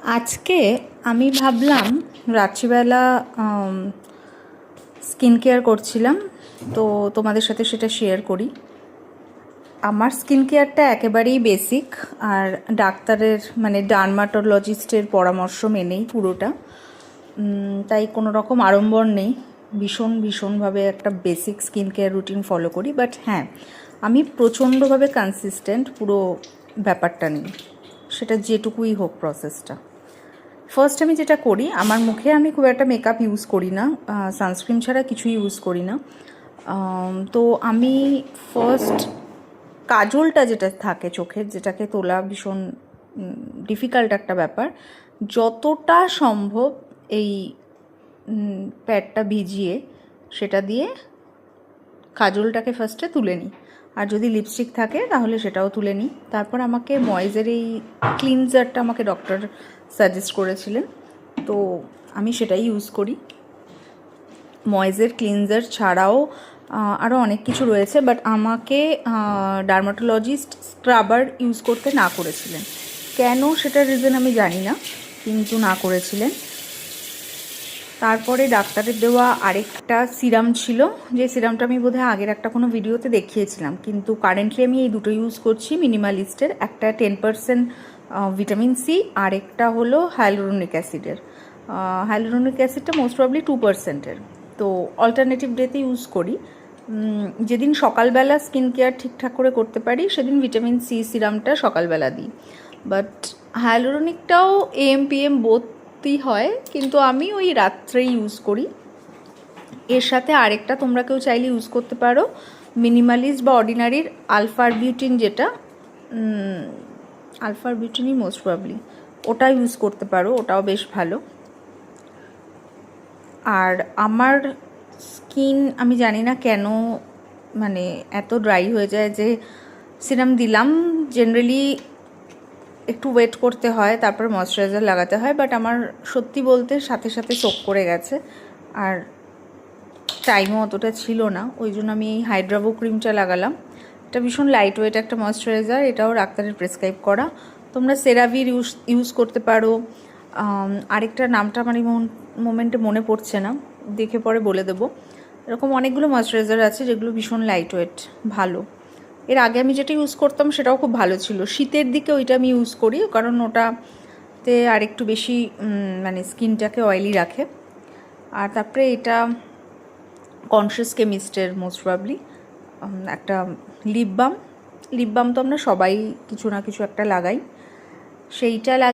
আজকে আমি ভাবলাম রাত্রিবেলা স্কিন কেয়ার করছিলাম, তো তোমাদের সাথে সেটা শেয়ার করি। আমার স্কিন কেয়ারটা একেবারেই বেসিক, আর ডাক্তারের মানে ডার্মাটোলজিস্টের পরামর্শ মেনেই পুরোটা। তাই কোনো রকম আড়ম্বর নেই, ভীষণভাবে একটা basic skin care routine follow করি। বাট হ্যাঁ, আমি প্রচণ্ডভাবে কনসিস্টেন্ট পুরো ব্যাপারটা নিই, সেটা যেটুকুই হোক প্রসেসটা। ফার্স্ট আমি যেটা করি, আমার মুখে আমি খুব একটা মেকআপ ইউজ করি না, সানস্ক্রিন ছাড়া কিছুই ইউজ করি না। তো আমি ফার্স্ট কাজলটা যেটা থাকে চোখের, যেটাকে তোলা ভীষণ ডিফিকাল্ট একটা ব্যাপার, যতটা সম্ভব এই প্যাডটা ভিজিয়ে সেটা দিয়ে কাজলটাকে ফার্স্টে তুলে নিই। আর যদি লিপস্টিক থাকে তাহলে সেটাও তুলে নিই। তারপর আমাকে ময়েজের এই ক্লিনজারটা আমাকে ডক্টর সাজেস্ট করেছিলেন, তো আমি সেটাই ইউজ করি। ময়েজের ক্লিনজার ছাড়াও আরও অনেক কিছু রয়েছে, বাট আমাকে ডার্মাটোলজিস্ট স্ক্রাবার ইউজ করতে না করেছিলেন। কেন সেটার রিজন আমি জানি না, কিন্তু না করেছিলেন। তারপরে ডাক্তারের দেওয়া আরেকটা সিরাম ছিল, যে সিরামটা আমি বোধহয় আগের একটা কোনো ভিডিওতে দেখিয়েছিলাম, কিন্তু কারেন্টলি আমি এই দুটো ইউজ করছি মিনিমালিস্টের। একটা 10% ভিটামিন সি, আর একটা হলো হাইলুরোনিক অ্যাসিডের। হাইলুরোনিক অ্যাসিডটা মোস্ট প্রবলি 2%-এর। তো অল্টারনেটিভ ডেতে ইউজ করি। যেদিন সকালবেলা স্কিন কেয়ার ঠিকঠাক করে করতে পারি সেদিন ভিটামিন সি সিরামটা সকালবেলা দিই। বাট হাইলুরোনিকটাও AM PM বোধই হয়, কিন্তু আমি ওই রাত্রেই ইউজ করি। এর সাথে আরেকটা তোমরা কেউ চাইলে ইউজ করতে পারো, মিনিমালিস্ট বা অর্ডিনারির আলফার বিউটিন, যেটা আলফার বিউটিনই মোস্ট প্রবলি, ওটা ইউজ করতে পারো, ওটাও বেশ ভালো। আর আমার স্কিন আমি জানি না কেন মানে এত ড্রাই হয়ে যায়, যে সিরাম দিলাম জেনারেলি একটু ওয়েট করতে হয়, তারপর ময়শ্চারাইজার লাগাতে হয়। বাট আমার সত্যি বলতে সাথে সাথে সোক করে গেছে, আর টাইমও অতটা ছিল না, ওই জন্য আমি এই হাইড্রাভো ক্রিমটা লাগালাম। এটা ভীষণ লাইট ওয়েট একটা ময়শ্চারাইজার, এটাও ডাক্তারের প্রেসক্রাইব করা। তোমরা সেরাভির ইউজ করতে পারো। আরেকটা নামটা আমার এই মোমেন্টে মনে পড়ছে না, দেখে পরে বলে দেবো। এরকম অনেকগুলো ময়শ্চারাইজার আছে যেগুলো ভীষণ লাইট ওয়েট, ভালো। এর আগে আমি যেটা ইউজ করতাম সেটাও খুব ভালো ছিল, শীতের দিকে ওইটা আমি ইউজ করি, কারণ ওটাতে আর একটু বেশি মানে স্কিনটাকে অয়েলি রাখে। আর তারপরে এটা কনসিয়াস কেমিস্টের মোস্ট প্রবলি একটা লিপ বাম তো আমরা সবাই কিছু না কিছু একটা লাগাই, সেইটা